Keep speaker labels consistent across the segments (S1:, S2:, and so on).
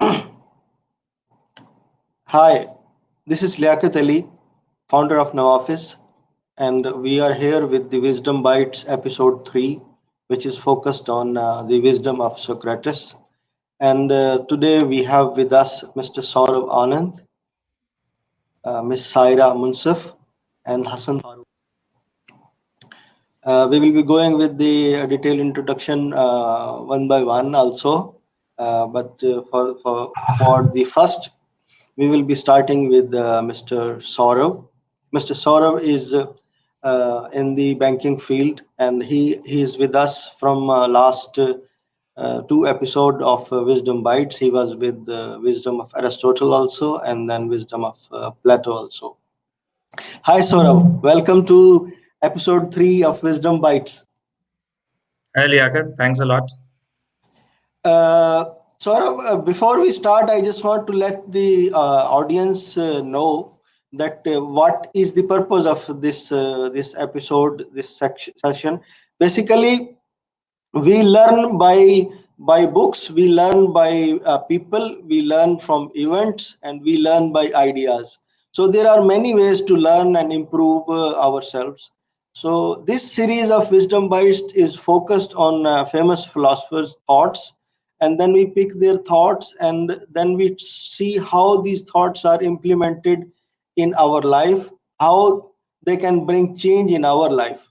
S1: Hi, this is Liaquat Ali, founder of Navafiz, and we are here with the Wisdom Bites episode 3, which is focused on the wisdom of Socrates. And today we have with us Mr. Saurav Anand, Ms. Saira Munsif, and Hassan Farooq. We will be going with the detailed introduction one by one also, but for the first, we will be starting with Mr. Saurav. Mr. Saurav is in the banking field, and he is with us from last two episode of Wisdom Bites. He was with Wisdom of Aristotle also, and then Wisdom of Plato also. Hi, Saurav. Welcome to episode 3 of Wisdom Bites.
S2: Hi, Liaquat. Thanks a lot.
S1: Saurav, before we start, I just want to let the audience know that what is the purpose of this episode, session. Basically, we learn by books, we learn by people, we learn from events, and we learn by ideas. So there are many ways to learn and improve ourselves. So this series of wisdom bites is focused on famous philosophers thoughts, and then we pick their thoughts, and then we see how these thoughts are implemented in our life, how they can bring change in our life.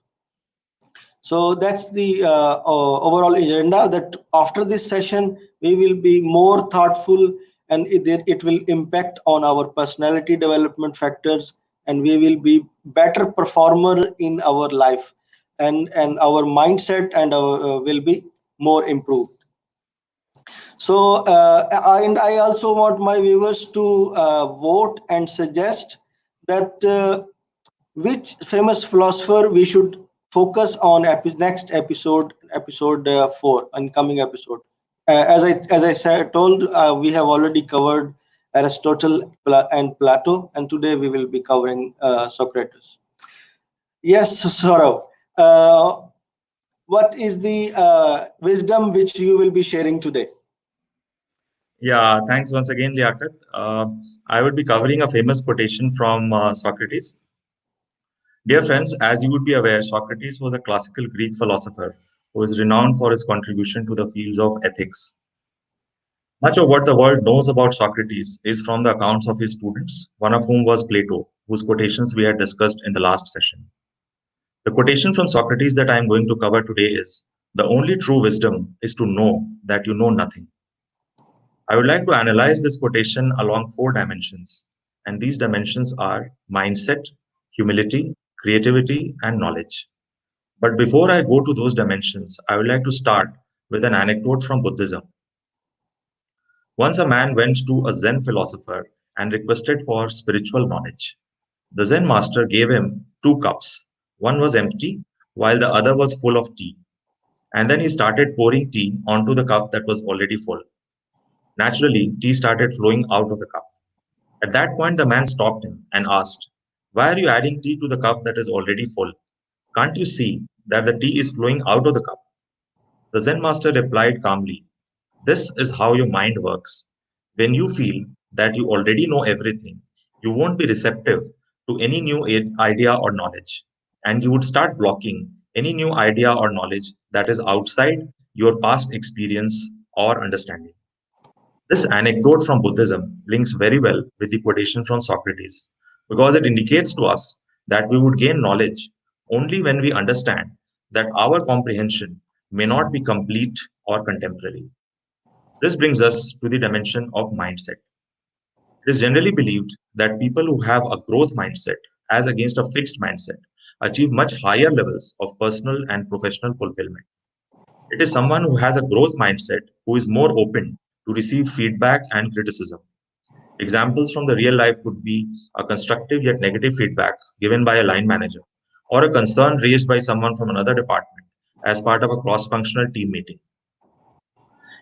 S1: So that's the overall agenda, that after this session, we will be more thoughtful, and it will impact on our personality development factors, and we will be better performer in our life, and our mindset and will be more improved. So, and I also want my viewers to vote and suggest that which famous philosopher we should focus on next episode, episode 4, incoming episode. As I said, told, we have already covered Aristotle and Plato, and today we will be covering Socrates. Yes, Saurav. What is the wisdom which you will be sharing today?
S2: Yeah, thanks once again, Liaquat. I would be covering a famous quotation from Socrates. Dear friends, as you would be aware, Socrates was a classical Greek philosopher who is renowned for his contribution to the fields of ethics. Much of what the world knows about Socrates is from the accounts of his students, one of whom was Plato, whose quotations we had discussed in the last session. The quotation from Socrates that I am going to cover today is: the only true wisdom is to know that you know nothing. I would like to analyze this quotation along 4 dimensions, and these dimensions are mindset, humility, creativity, and knowledge. But before I go to those dimensions, I would like to start with an anecdote from Buddhism. Once a man went to a Zen philosopher and requested for spiritual knowledge. The Zen master gave him 2 cups. One was empty, while the other was full of tea. And then he started pouring tea onto the cup that was already full. Naturally, tea started flowing out of the cup. At that point, the man stopped him and asked, "Why are you adding tea to the cup that is already full? Can't you see that the tea is flowing out of the cup?" The Zen master replied calmly, "This is how your mind works. When you feel that you already know everything, you won't be receptive to any new idea or knowledge, and you would start blocking any new idea or knowledge that is outside your past experience or understanding." This anecdote from Buddhism links very well with the quotation from Socrates because it indicates to us that we would gain knowledge only when we understand that our comprehension may not be complete or contemporary. This brings us to the dimension of mindset. It is generally believed that people who have a growth mindset, as against a fixed mindset, achieve much higher levels of personal and professional fulfillment. It is someone who has a growth mindset who is more open to receive feedback and criticism. Examples from the real life could be a constructive yet negative feedback given by a line manager, or a concern raised by someone from another department as part of a cross functional team meeting.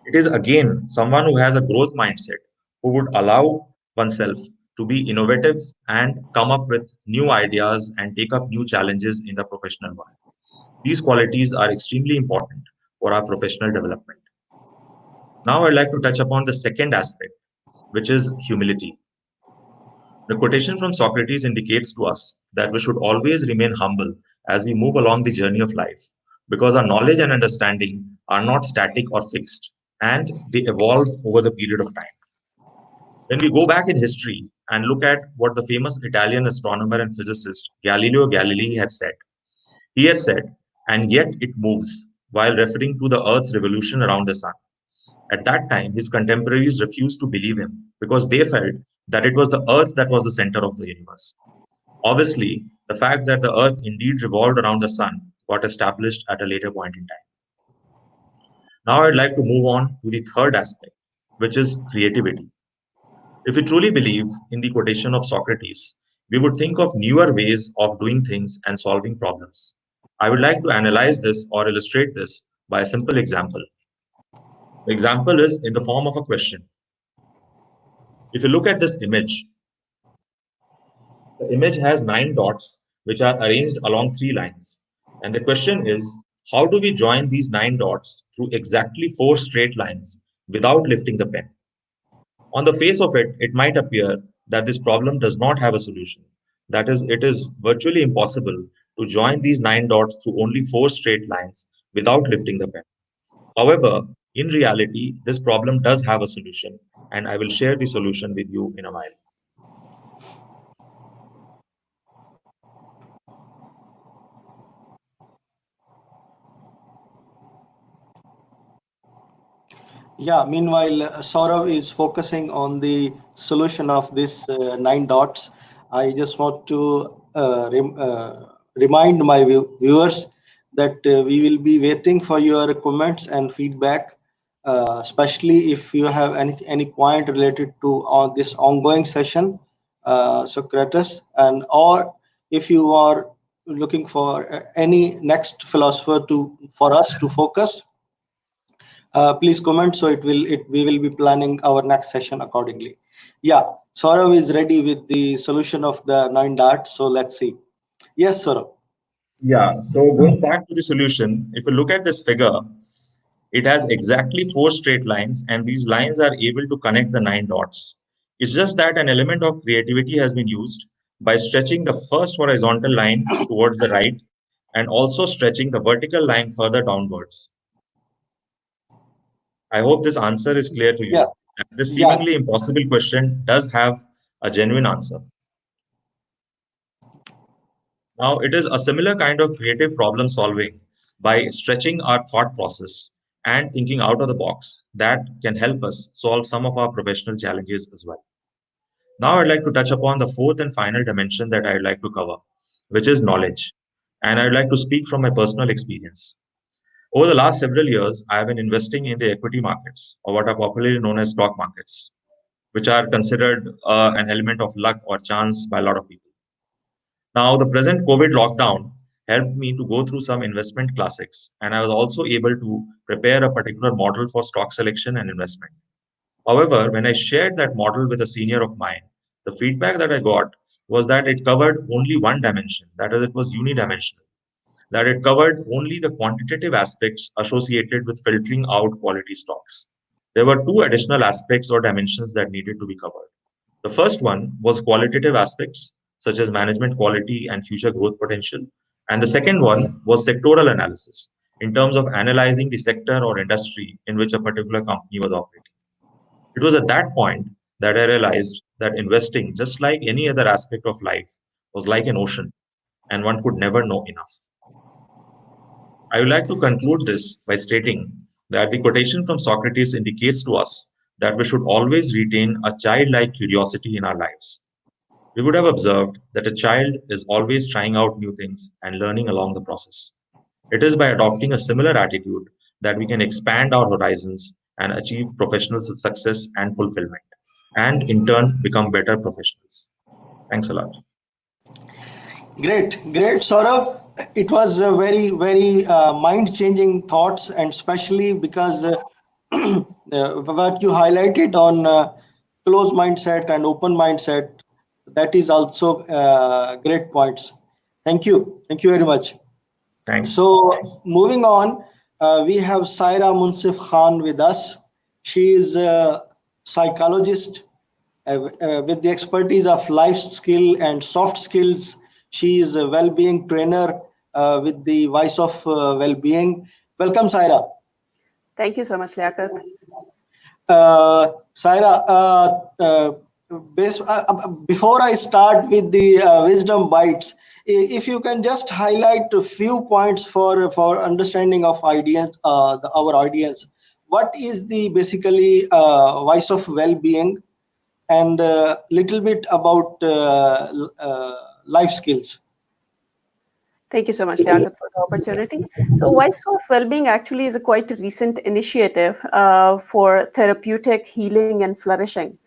S2: It is again someone who has a growth mindset who would allow oneself to be innovative and come up with new ideas and take up new challenges in the professional world. These qualities are extremely important for our professional development. Now I'd like to touch upon the second aspect, which is humility. The quotation from Socrates indicates to us that we should always remain humble as we move along the journey of life, because our knowledge and understanding are not static or fixed, and they evolve over the period of time. When we go back in history and look at what the famous Italian astronomer and physicist Galileo Galilei had said, he had said, and yet it moves, while referring to the Earth's revolution around the sun. At that time, his contemporaries refused to believe him because they felt that it was the Earth that was the center of the universe. Obviously, the fact that the Earth indeed revolved around the sun got established at a later point in time. Now, I'd like to move on to the third aspect, which is creativity. If we truly believe in the quotation of Socrates, we would think of newer ways of doing things and solving problems. I would like to analyze this or illustrate this by a simple example. The example is in the form of a question. If you look at this image, the image has 9 dots which are arranged along 3 lines. And the question is, how do we join these 9 dots through exactly 4 straight lines without lifting the pen? On the face of it, it might appear that this problem does not have a solution. That is, it is virtually impossible to join these 9 dots through only 4 straight lines without lifting the pen. However, in reality, this problem does have a solution, and I will share the solution with you in a while.
S1: Yeah, meanwhile, Saurav is focusing on the solution of this 9 dots. I just want to remind my viewers that we will be waiting for your comments and feedback, especially if you have any point related to this ongoing session, Socrates, and or if you are looking for any next philosopher to for us to focus, please comment, so it we will be planning our next session accordingly. Yeah, Saurav is ready with the solution of the 9 dots, so let's see. Yes, Saurav.
S2: Yeah, so going back to the solution, if you look at this figure, it has exactly 4 straight lines, and these lines are able to connect the 9 dots. It's just that an element of creativity has been used by stretching the first horizontal line towards the right and also stretching the vertical line further downwards. I hope this answer is clear to
S1: Yeah,
S2: you. And this
S1: yeah.
S2: seemingly impossible question does have a genuine answer. Now, it is a similar kind of creative problem solving by stretching our thought process and thinking out of the box that can help us solve some of our professional challenges as well. Now, I'd like to touch upon the fourth and final dimension that I'd like to cover, which is knowledge. And I'd like to speak from my personal experience. Over the last several years, I have been investing in the equity markets, or what are popularly known as stock markets, which are considered an element of luck or chance by a lot of people. Now, the present COVID lockdown helped me to go through some investment classics, and I was also able to prepare a particular model for stock selection and investment. However, when I shared that model with a senior of mine, the feedback that I got was that it covered only one dimension, that is, it was unidimensional, that it covered only the quantitative aspects associated with filtering out quality stocks. There were two additional aspects or dimensions that needed to be covered. The first one was qualitative aspects, such as management quality and future growth potential. And the second one was sectoral analysis, in terms of analyzing the sector or industry in which a particular company was operating. It was at that point that I realized that investing, just like any other aspect of life, was like an ocean, and one could never know enough. I would like to conclude this by stating that the quotation from Socrates indicates to us that we should always retain a childlike curiosity in our lives. We would have observed that a child is always trying out new things and learning along the process. It is by adopting a similar attitude that we can expand our horizons and achieve professional success and fulfillment, and in turn become better professionals. Thanks a lot.
S1: Great, great, Saurav. It was a very mind-changing thoughts, and especially because what you highlighted on closed mindset and open mindset, that is also great points. Thank you very much.
S2: Thanks.
S1: So moving on, we have Saira Munsif Khan with us. She is a psychologist with the expertise of life skill and soft skills. She is a well-being trainer with the voice of well-being. Welcome, Saira.
S3: Thank you so much, Liaquat.
S1: Saira, before I start with the wisdom bites, if you can just highlight a few points for understanding of audience, our audience, what is the basically voice of well-being, and a little bit about life skills.
S3: Thank you so much, Liaquat, for the opportunity. So, Voice of Wellbeing actually is a quite recent initiative for therapeutic healing and flourishing.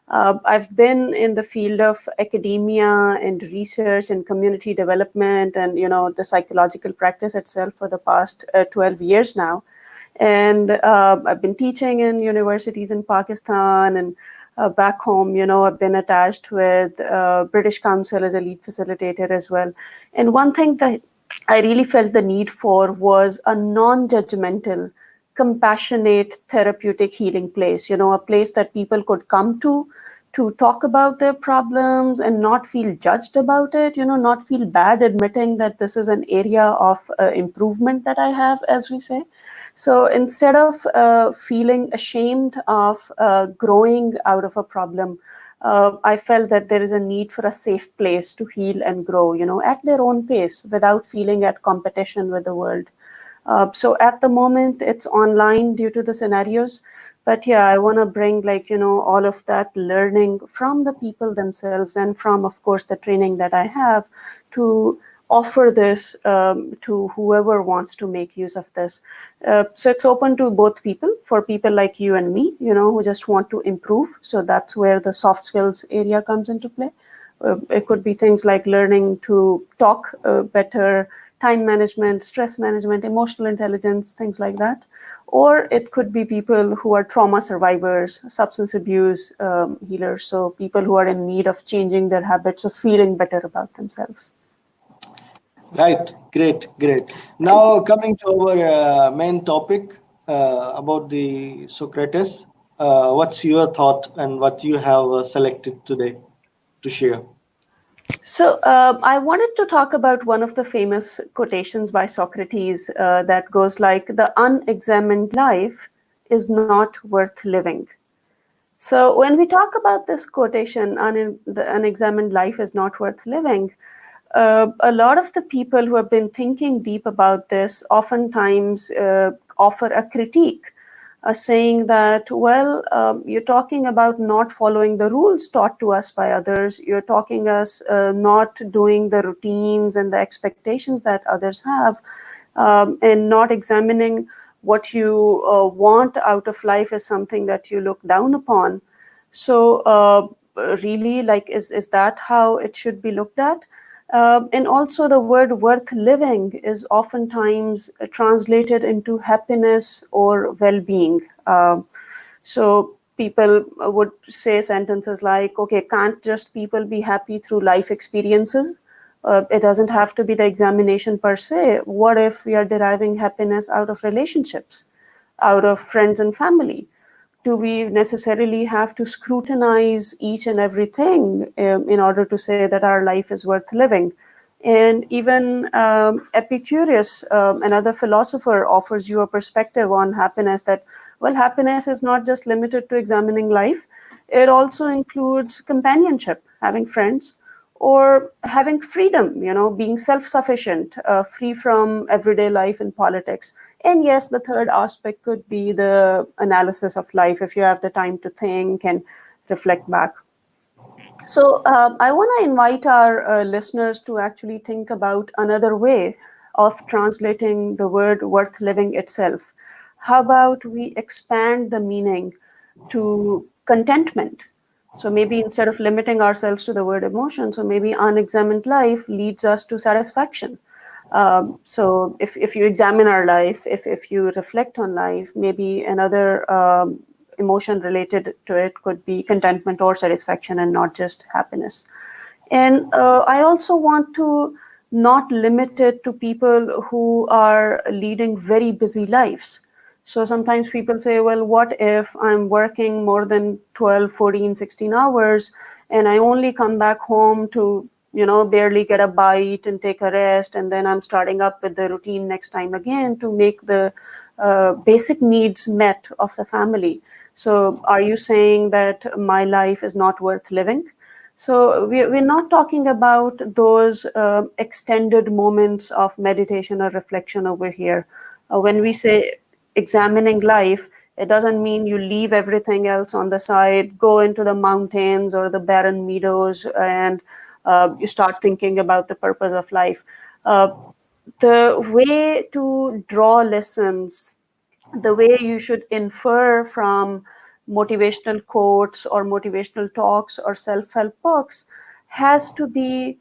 S3: I've been in the field of academia and research and community development and the psychological practice itself for the past 12 years now. And I've been teaching in universities in Pakistan and back home, I've been attached with British Council as a lead facilitator as well. And one thing that I really felt the need for was a non-judgmental, compassionate, therapeutic healing place, a place that people could come to talk about their problems and not feel judged about it, not feel bad admitting that this is an area of improvement that I have, as we say. So instead of feeling ashamed of growing out of a problem, I felt that there is a need for a safe place to heal and grow, at their own pace without feeling at competition with the world. So at the moment, it's online due to the scenarios. But yeah, I want to bring all of that learning from the people themselves and from, of course, the training that I have to offer this to whoever wants to make use of this. So it's open to both people, for people like you and me, who just want to improve. So that's where the soft skills area comes into play. It could be things like learning to talk better, time management, stress management, emotional intelligence, things like that. Or it could be people who are trauma survivors, substance abuse healers, so people who are in need of changing their habits of feeling better about themselves.
S1: Right, great. Now coming to our main topic about the Socrates, what's your thought and what you have selected today to share?
S3: So I wanted to talk about one of the famous quotations by Socrates that goes like, "The unexamined life is not worth living." So when we talk about this quotation, the unexamined life is not worth living, a lot of the people who have been thinking deep about this oftentimes offer a critique, saying that, well, you're talking about not following the rules taught to us by others. You're talking us not doing the routines and the expectations that others have, and not examining what you want out of life is something that you look down upon. So really, is that how it should be looked at? And also the word worth living is oftentimes translated into happiness or well-being. So people would say sentences like, okay, can't just people be happy through life experiences? It doesn't have to be the examination per se. What if we are deriving happiness out of relationships, out of friends and family? Do we necessarily have to scrutinize each and everything in order to say that our life is worth living? And even Epicurus, another philosopher, offers you a perspective on happiness that, well, happiness is not just limited to examining life. It also includes companionship, having friends, or having freedom, being self-sufficient, free from everyday life and politics. And yes, the third aspect could be the analysis of life, if you have the time to think and reflect back. So I want to invite our listeners to actually think about another way of translating the word worth living itself. How about we expand the meaning to contentment? So maybe instead of limiting ourselves to the word emotion, so maybe unexamined life leads us to satisfaction. So if you examine our life, if you reflect on life, maybe another emotion related to it could be contentment or satisfaction and not just happiness. And I also want to not limit it to people who are leading very busy lives. So sometimes people say, well, what if I'm working more than 12, 14, 16 hours and I only come back home to, barely get a bite and take a rest, and then I'm starting up with the routine next time again to make the basic needs met of the family. So are you saying that my life is not worth living? So we're not talking about those extended moments of meditation or reflection over here. When we say examining life, it doesn't mean you leave everything else on the side, go into the mountains or the barren meadows, and you start thinking about the purpose of life. The way to draw lessons, the way you should infer from motivational quotes or motivational talks or self-help books has to be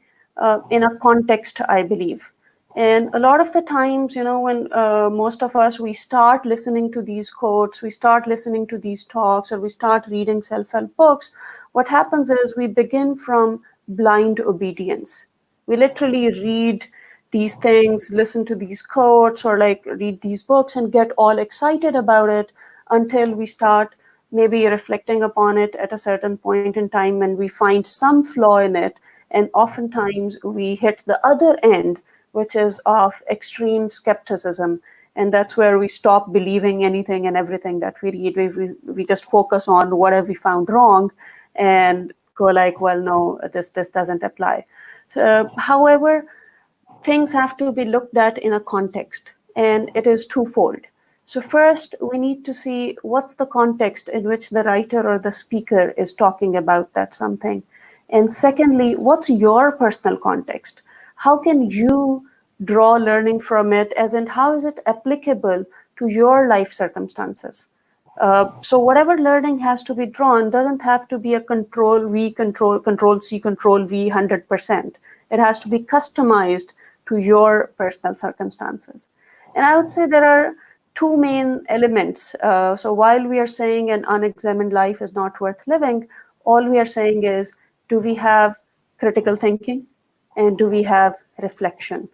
S3: in a context, I believe. And a lot of the times, when most of us, we start listening to these quotes, we start listening to these talks, or we start reading self-help books, what happens is we begin from blind obedience. We literally read these things, listen to these quotes, or like read these books and get all excited about it until we start maybe reflecting upon it at a certain point in time and we find some flaw in it. And oftentimes we hit the other end, which is of extreme skepticism. And that's where we stop believing anything and everything that we read. We just focus on what have we found wrong and go like, well, no, this doesn't apply. However, things have to be looked at in a context, and it is twofold. So first, we need to see what's the context in which the writer or the speaker is talking about that something. And secondly, what's your personal context? How can you draw learning from it, as in how is it applicable to your life circumstances? So whatever learning has to be drawn doesn't have to be a control V, control C, control V 100%. It has to be customized to your personal circumstances. And I would say there are two main elements. So while we are saying an unexamined life is not worth living, all we are saying is, do we have critical thinking and do we have reflection?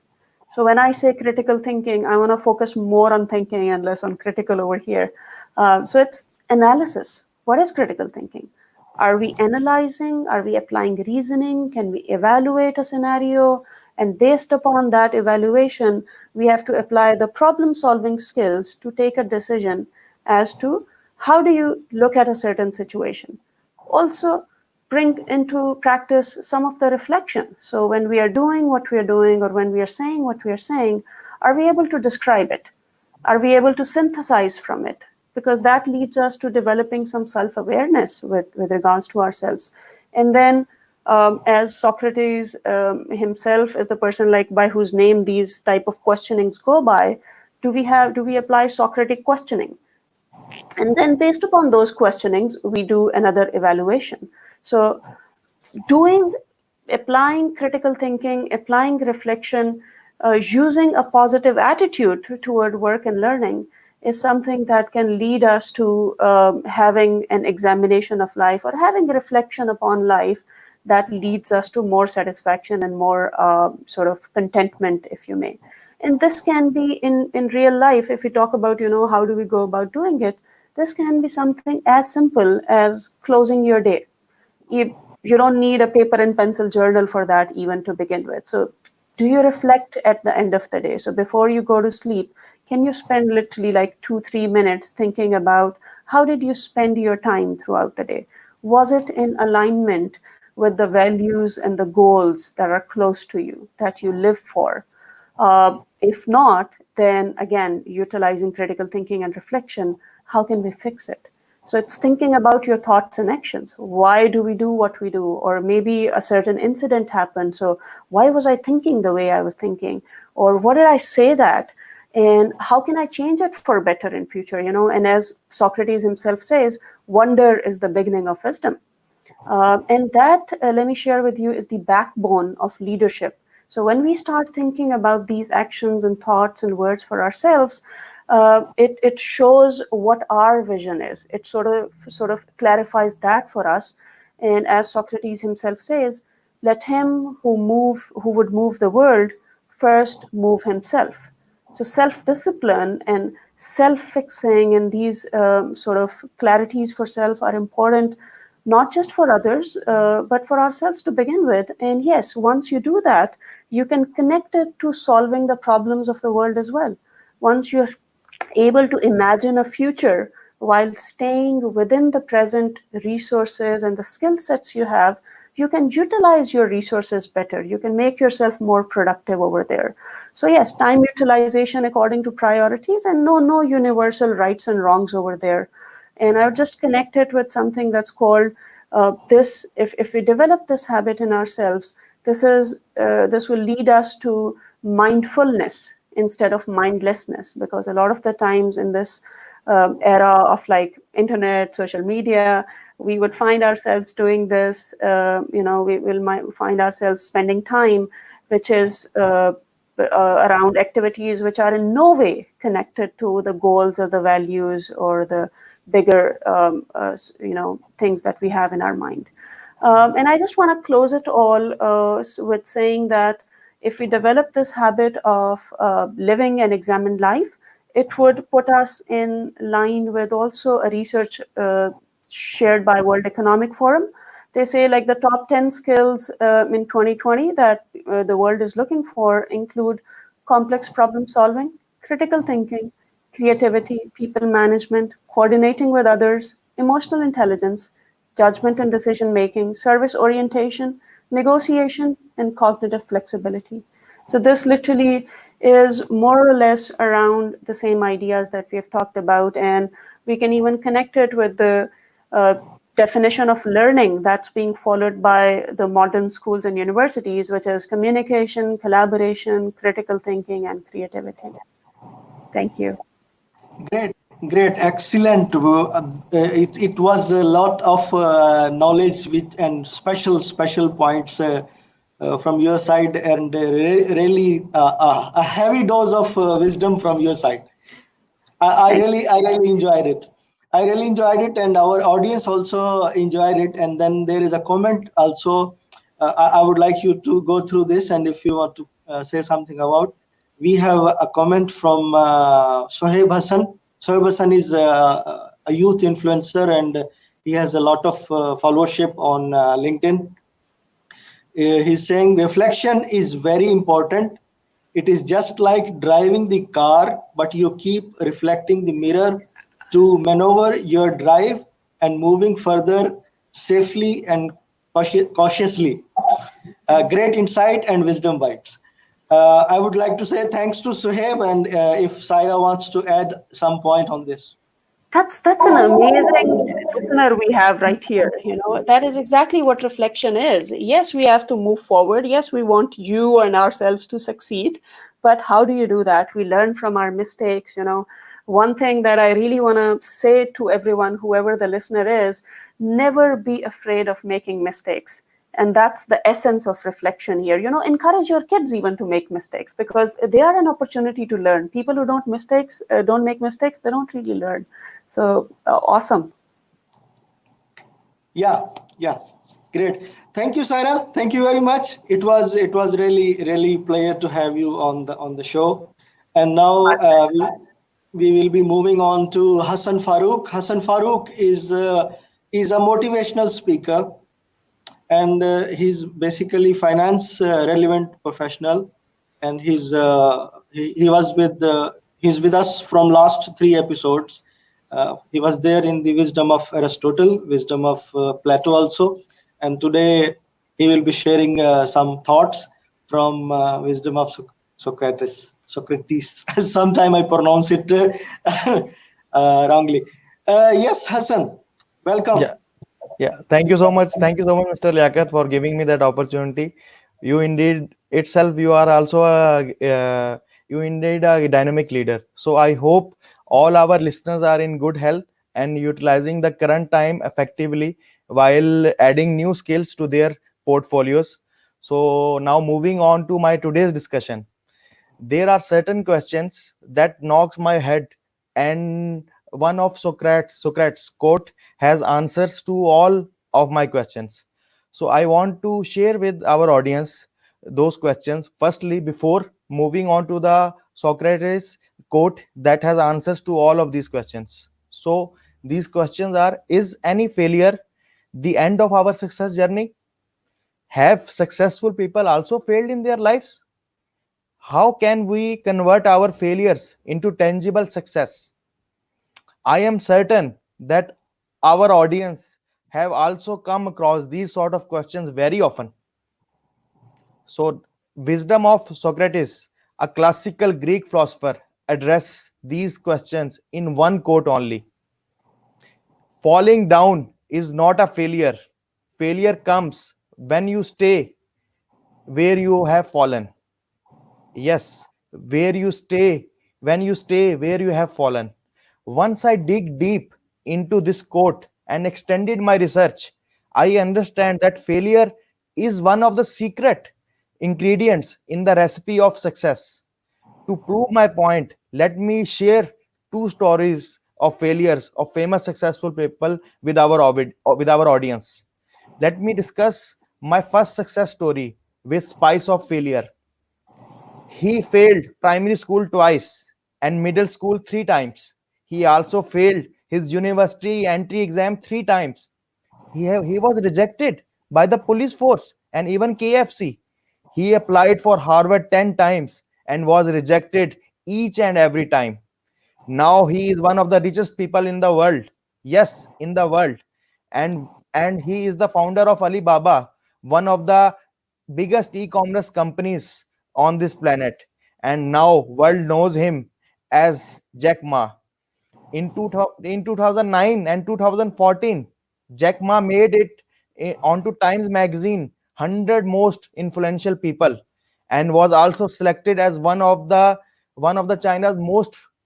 S3: So when I say critical thinking, I want to focus more on thinking and less on critical over here. So it's analysis. What is critical thinking? Are we analyzing? Are we applying reasoning? Can we evaluate a scenario? And based upon that evaluation, we have to apply the problem-solving skills to take a decision as to how do you look at a certain situation. Also, bring into practice some of the reflection. So when we are doing what we are doing, or when we are saying what we are saying, are we able to describe it? Are we able to synthesize from it? Because that leads us to developing some self-awareness with regards to ourselves. And then as Socrates himself is the person like by whose name these type of questionings go by, do we apply Socratic questioning? And then based upon those questionings, we do another evaluation. So applying critical thinking, applying reflection, using a positive attitude toward work and learning is something that can lead us to having an examination of life or having reflection upon life that leads us to more satisfaction and more sort of contentment, if you may. And this can be in real life. If we talk about, how do we go about doing it? This can be something as simple as closing your day. You don't need a paper and pencil journal for that even to begin with. So do you reflect at the end of the day? So before you go to sleep, can you spend literally like 2-3 minutes thinking about how did you spend your time throughout the day? Was it in alignment with the values and the goals that are close to you, that you live for? If not, then again, utilizing critical thinking and reflection, how can we fix it? So it's thinking about your thoughts and actions. Why do we do what we do? Or maybe a certain incident happened. So why was I thinking the way I was thinking? Or what did I say that? And how can I change it for better in future? And as Socrates himself says, wonder is the beginning of wisdom. And that, let me share with you, is the backbone of leadership. So when we start thinking about these actions and thoughts and words for ourselves, it shows what our vision is. It sort of clarifies that for us. And as Socrates himself says, let him who would move the world first move himself. So self-discipline and self-fixing and these sort of clarities for self are important, not just for others, but for ourselves to begin with. And yes, once you do that, you can connect it to solving the problems of the world as well. Once you're able to imagine a future while staying within the present resources and the skill sets you have, you can utilize your resources better. You can make yourself more productive over there. So yes, time utilization according to priorities, and no universal rights and wrongs over there. And I would just connect it with something that's called this. If we develop this habit in ourselves, this will lead us to mindfulness instead of mindlessness, because a lot of the times in this era of like internet, social media, we would find ourselves doing this. We will find ourselves spending time, which is around activities which are in no way connected to the goals or the values or the bigger things that we have in our mind. And I just want to close it all with saying that if we develop this habit of living an examined life, it would put us in line with also a research shared by World Economic Forum. They say like the top 10 skills in 2020 that the world is looking for include complex problem solving, critical thinking, creativity, people management, coordinating with others, emotional intelligence, judgment and decision making, service orientation, negotiation, and cognitive flexibility. So this literally is more or less around the same ideas that we have talked about, and we can even connect it with the definition of learning that's being followed by the modern schools and universities, which is communication, collaboration, critical thinking, and creativity. Thank you.
S1: Great, great, excellent. It was a lot of knowledge and special points from your side, and really a heavy dose of wisdom from your side. I really enjoyed it. I really enjoyed it, and our audience also enjoyed it. And then there is a comment also. I would like you to go through this, and if you want to say something about, we have a comment from Sohaib Hassan. Sohaib Hassan is a youth influencer, and he has a lot of followership on LinkedIn. He's saying reflection is very important. It is just like driving the car, but you keep reflecting the mirror to maneuver your drive and moving further safely and cautiously. Great insight and wisdom bites. I would like to say thanks to Suhaib, and if Saira wants to add some point on this.
S3: That's an amazing listener we have right here. That is exactly what reflection is. Yes, we have to move forward. Yes, we want you and ourselves to succeed. But how do you do that? We learn from our mistakes. One thing that I really want to say to everyone, whoever the listener is, never be afraid of making mistakes. And that's the essence of reflection here. Encourage your kids even to make mistakes, because they are an opportunity to learn. People who don't make mistakes, they don't really learn. So awesome.
S1: Yeah, great. Thank you, Saira. Thank you very much. It was really pleasure to have you on the show. And now we will be moving on to Hassan Farooq. Hassan Farooq is a motivational speaker, and he's basically finance relevant professional, and he's with us from last 3 episodes. He was there in the wisdom of Aristotle, wisdom of Plato also, and today he will be sharing some thoughts from wisdom of Socrates. Sometime I pronounce it wrongly. Yes, Hassan, welcome.
S4: Yeah, thank you so much. Thank you so much, Mr. Liaquat, for giving me that opportunity. You indeed itself, you are also you indeed a dynamic leader. So I hope all our listeners are in good health and utilizing the current time effectively while adding new skills to their portfolios. So now moving on to my today's discussion, there are certain questions that knocks my head, and one of Socrates quote has answers to all of my questions. So I want to share with our audience those questions firstly before moving on to the Socrates quote that has answers to all of these questions. So these questions are: is any failure the end of our success journey? Have successful people also failed in their lives? How can we convert our failures into tangible success? I am certain that our audience have also come across these sort of questions very often. So, wisdom of Socrates, a classical Greek philosopher, address these questions in one quote only. Falling down is not a failure. Failure comes when you stay where you have fallen. Yes, where you stay, when you stay where you have fallen. Once I dig deep into this quote and extended my research, I understand that failure is one of the secret ingredients in the recipe of success. To prove my point, let me share two stories of failures of famous successful people with our audience. Let me discuss my first success story with spice of failure. He failed primary school twice and middle school three times. He also failed his university entry exam three times. He was rejected by the police force and even KFC. He applied for Harvard 10 times and was rejected each and every time. Now he is one of the richest people in the world. Yes, in the world. And he is the founder of Alibaba, one of the biggest e-commerce companies on this planet. And now world knows him as Jack Ma. In 2009 and 2014, Jack Ma made it onto Times Magazine 100 most influential people, and was also selected as one of the China's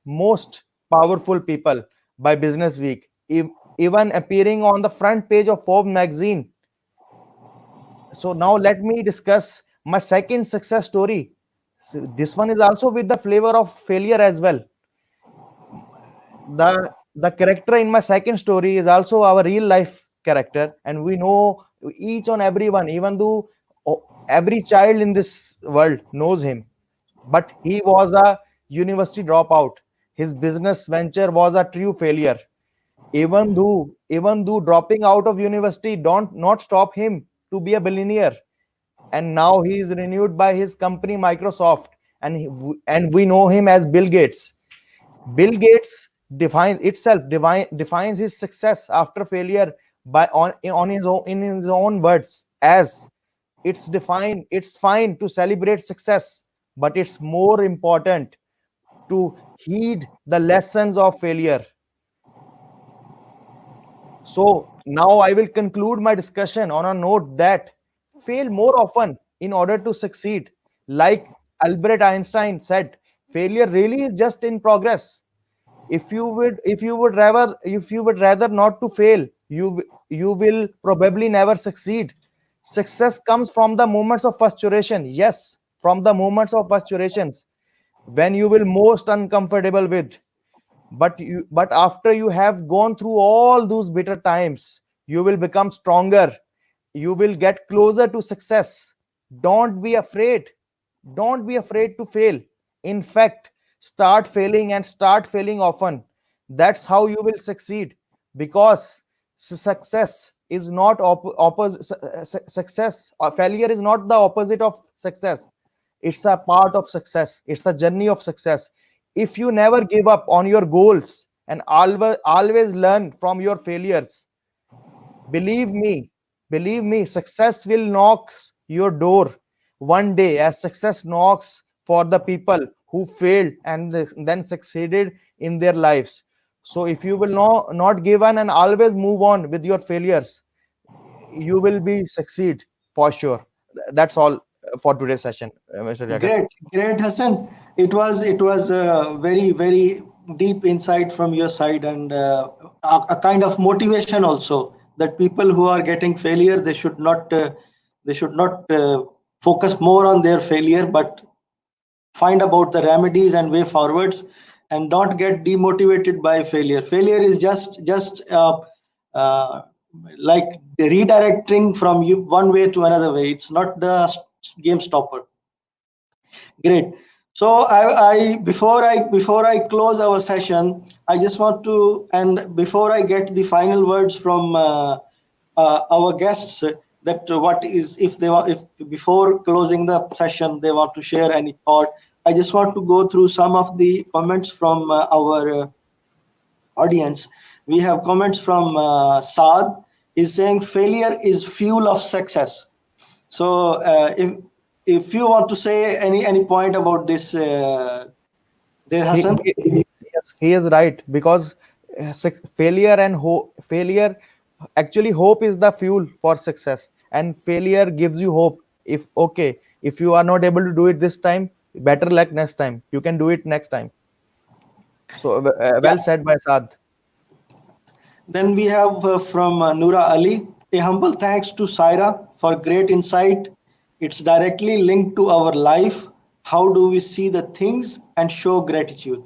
S4: most powerful people by Business Week, even appearing on the front page of Forbes magazine. So now let me discuss my second success story. So this one is also with the flavor of failure as well. The character in my second story is also our real life character, and we know each and everyone, even though every child in this world knows him, but he was a university dropout. His business venture was a true failure. Even though dropping out of university don't not stop him to be a billionaire, and now he is renewed by his company Microsoft, and we know him as Bill Gates. Bill Gates defines his success after failure by on his own in his own words as: it's fine to celebrate success, but it's more important to heed the lessons of failure. So now I will conclude my discussion on a note that fail more often in order to succeed. Like Albert Einstein said, failure really is just in progress. If you would rather not to fail, you will probably never succeed. Success comes from the moments of frustration. Yes, from the moments of frustrations when you will most uncomfortable with. But after you have gone through all those bitter times, you will become stronger. You will get closer to success. Don't be afraid. Don't be afraid to fail. In fact, start failing and start failing often. That's how you will succeed, because success is not opposite. Success or failure is not the opposite of success. It's a part of success. It's a journey of success. If you never give up on your goals and always learn from your failures, believe me, believe me, success will knock your door one day, as success knocks for the people who failed and then succeeded in their lives. So if you will not give in and always move on with your failures, you will be succeed for sure. That's all for today's session, Mr. Jagat.
S1: Great, Hassan. It was very very deep insight from your side, and a kind of motivation also, that people who are getting failure, they should not focus more on their failure, but find about the remedies and way forwards, and don't get demotivated by failure. Failure is just uh, like redirecting from you one way to another way. It's not the game stopper. Great. So before I close our session, I just want to, and before I get the final words from our guests, that what is, if they want, if before closing the session they want to share any thought, I just want to go through some of the comments from our audience. We have comments from Saad. He's saying failure is fuel of success. So if you want to say any point about this, dear
S4: he,
S1: Hassan.
S4: yes, he is right, because failure and failure, actually hope is the fuel for success, and failure gives you hope. If okay, if you are not able to do it this time, better luck next time, you can do it next time. So
S1: Yeah.
S4: well said by Saad.
S1: Then we have from Noura Ali, a humble thanks to Saira for great insight. It's directly linked to our life. How do we see the things and show gratitude?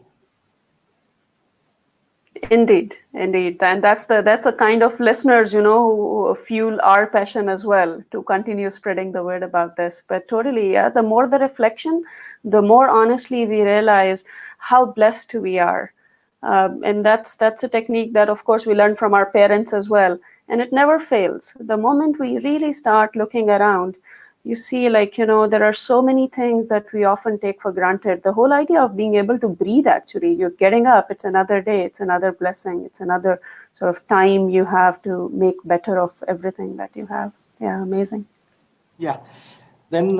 S3: Indeed, indeed, and that's the kind of listeners, who fuel our passion as well to continue spreading the word about this. But totally, yeah, the more the reflection, the more honestly we realize how blessed we are, and that's a technique that, of course, we learned from our parents as well, and it never fails. The moment we really start looking around, you see, like, there are so many things that we often take for granted. The whole idea of being able to breathe, actually, you're getting up, it's another day, it's another blessing, it's another sort of time you have to make better of everything that you have. Yeah, amazing.
S1: Yeah. Then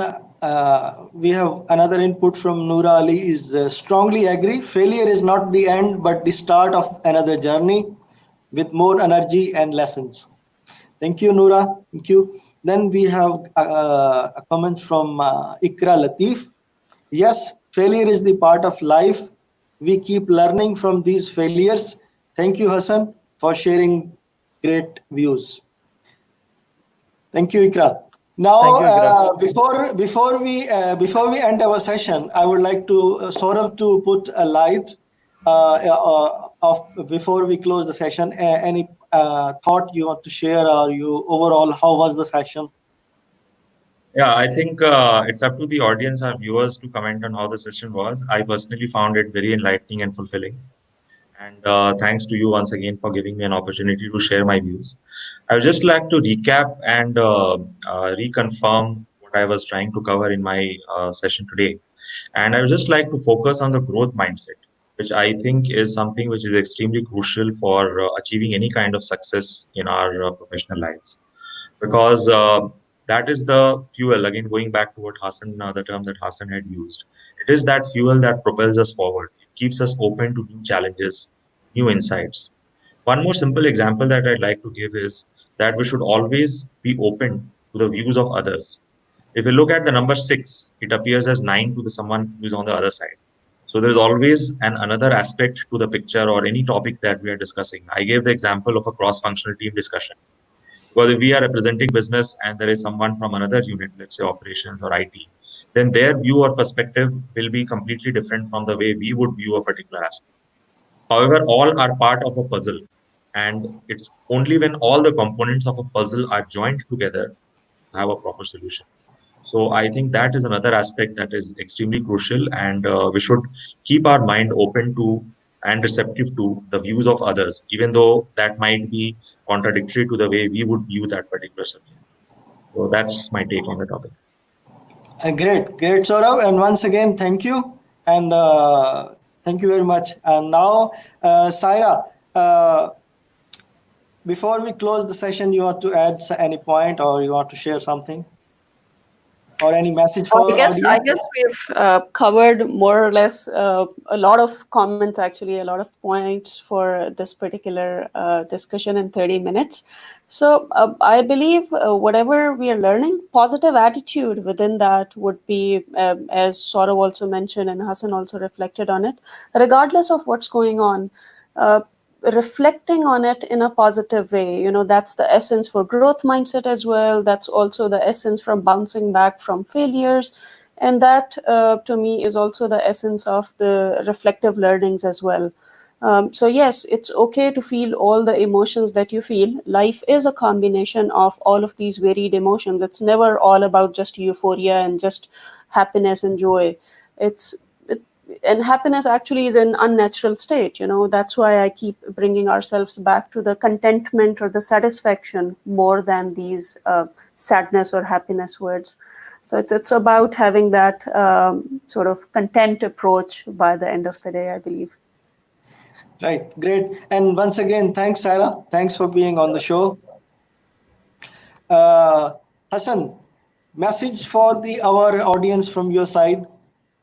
S1: we have another input from Noura Ali is strongly agree. Failure is not the end, but the start of another journey with more energy and lessons. Thank you, Noura. Thank you. Then we have a comment from Ikra Latif. Yes, failure is the part of life. We keep learning from these failures. Thank you, Hassan, for sharing great views. Thank you, Ikra.
S4: Thank
S1: Now,
S4: you, Ikra.
S1: before we end our session, I would like to Saurabh to put a light of before we close the session. Any thought you want to share, or you overall, how was the session?
S2: Yeah, I think it's up to the audience, our viewers, to comment on how the session was. I personally found it very enlightening and fulfilling. And thanks to you once again for giving me an opportunity to share my views. I would just like to recap and reconfirm what I was trying to cover in my session today. And I would just like to focus on the growth mindset, which I think is something which is extremely crucial for achieving any kind of success in our professional lives. Because that is the fuel, again, going back to what Hassan, the term that Hassan had used. It is that fuel that propels us forward. It keeps us open to new challenges, new insights. One more simple example that I'd like to give is that we should always be open to the views of others. If you look at the number 6, it appears as 9 to the someone who is on the other side. So there is always another aspect to the picture or any topic that we are discussing. I gave the example of a cross-functional team discussion. Because if we are representing business and there is someone from another unit, let's say operations or IT, then their view or perspective will be completely different from the way we would view a particular aspect. However, all are part of a puzzle, and it's only when all the components of a puzzle are joined together to have a proper solution. So I think that is another aspect that is extremely crucial, and we should keep our mind open to and receptive to the views of others, even though that might be contradictory to the way we would view that particular subject. So that's my take on the topic.
S1: Great, Saurav. And once again, thank you. And thank you very much. And now, Saira, before we close the session, you want to add any point, or you want to share something, or any message for
S3: I
S1: audience?
S3: guess we've covered more or less a lot of comments, actually, a lot of points for this particular discussion in 30 minutes. So I believe whatever we are learning, positive attitude within that would be, as Saurav also mentioned and Hassan also reflected on it, regardless of what's going on, reflecting on it in a positive way. That's the essence for growth mindset as well. That's also the essence from bouncing back from failures. And that, to me, is also the essence of the reflective learnings as well. So yes, it's okay to feel all the emotions that you feel. Life is a combination of all of these varied emotions. It's never all about just euphoria and just happiness and joy. It's and happiness actually is an unnatural state. That's why I keep bringing ourselves back to the contentment or the satisfaction more than these sadness or happiness words. So it's about having that sort of content approach by the end of the day, I believe.
S1: Right, great. And once again, thanks, Sarah. Thanks for being on the show. Hassan, message for our audience from your side.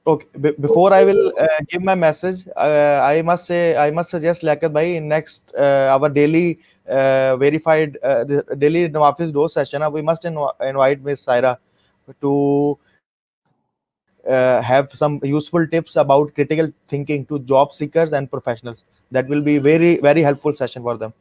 S4: Okay, before I will give my message, I must suggest Liaquat bhai in next our daily verified the daily Navafiz dose session. We must invite Miss Saira to have some useful tips about critical thinking to job seekers and professionals. That will be very helpful session for them.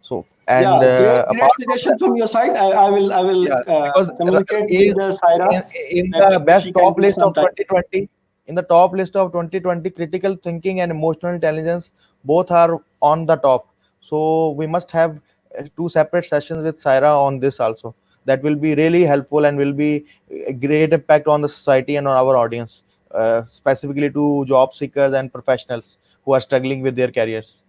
S4: So and
S1: Yeah, great
S4: apart from
S1: suggestion
S4: that,
S1: from your side. I will
S4: yeah, because
S1: communicate
S4: in,
S1: with Saira
S4: in
S1: that
S4: the best
S1: she can
S4: top
S1: give
S4: list
S1: some
S4: of
S1: time.
S4: 2020, in the top list of 2020, critical thinking and emotional intelligence both are on the top. So we must have two separate sessions with Saira on this also. That will be really helpful and will be a great impact on the society and on our audience, specifically to job seekers and professionals who are struggling with their careers.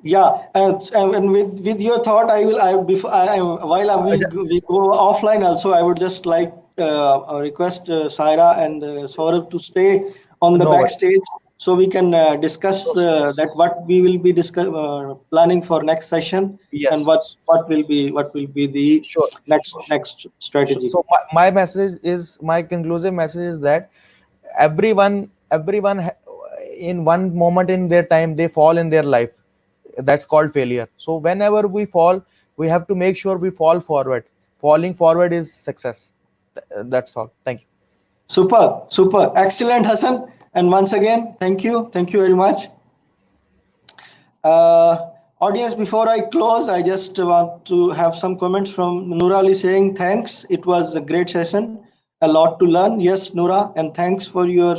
S1: Yeah, and with your thought, I will. I before I while we go offline also, I would just like request Saira and Saurabh to stay on the
S4: No worries.
S1: backstage so we can discuss
S4: So,
S1: that what we will be planning for next session and
S4: yes,
S1: what will be the
S4: sure.
S1: next strategy.
S4: So my message is, my conclusive message is that everyone in one moment in their time they fall in their life. That's called failure. So whenever we fall, we have to make sure we fall forward. Falling forward is success. That's all. Thank you.
S1: Super, excellent, Hassan. And once again, thank you very much. Audience, before I close, I just want to have some comments from Noora Ali saying thanks. It was a great session, a lot to learn. Yes, Noora, and thanks for your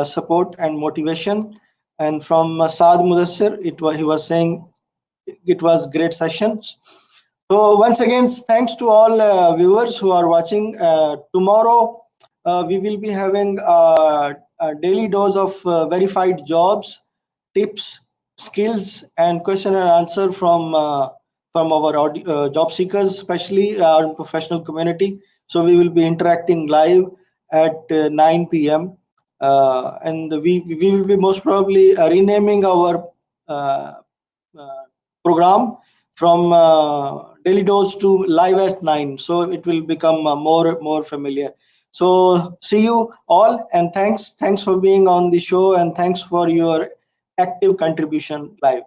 S1: support and motivation. And from Saad Mudassir, he was saying it was great sessions. So once again, thanks to all viewers who are watching. Tomorrow, we will be having a daily dose of verified jobs, tips, skills, and question and answer from our job seekers, especially our professional community. So we will be interacting live at 9 p.m. And we will be most probably renaming our uh, program from daily dose to live at 9, so it will become more familiar. So see you all, and thanks for being on the show, and thanks for your active contribution live.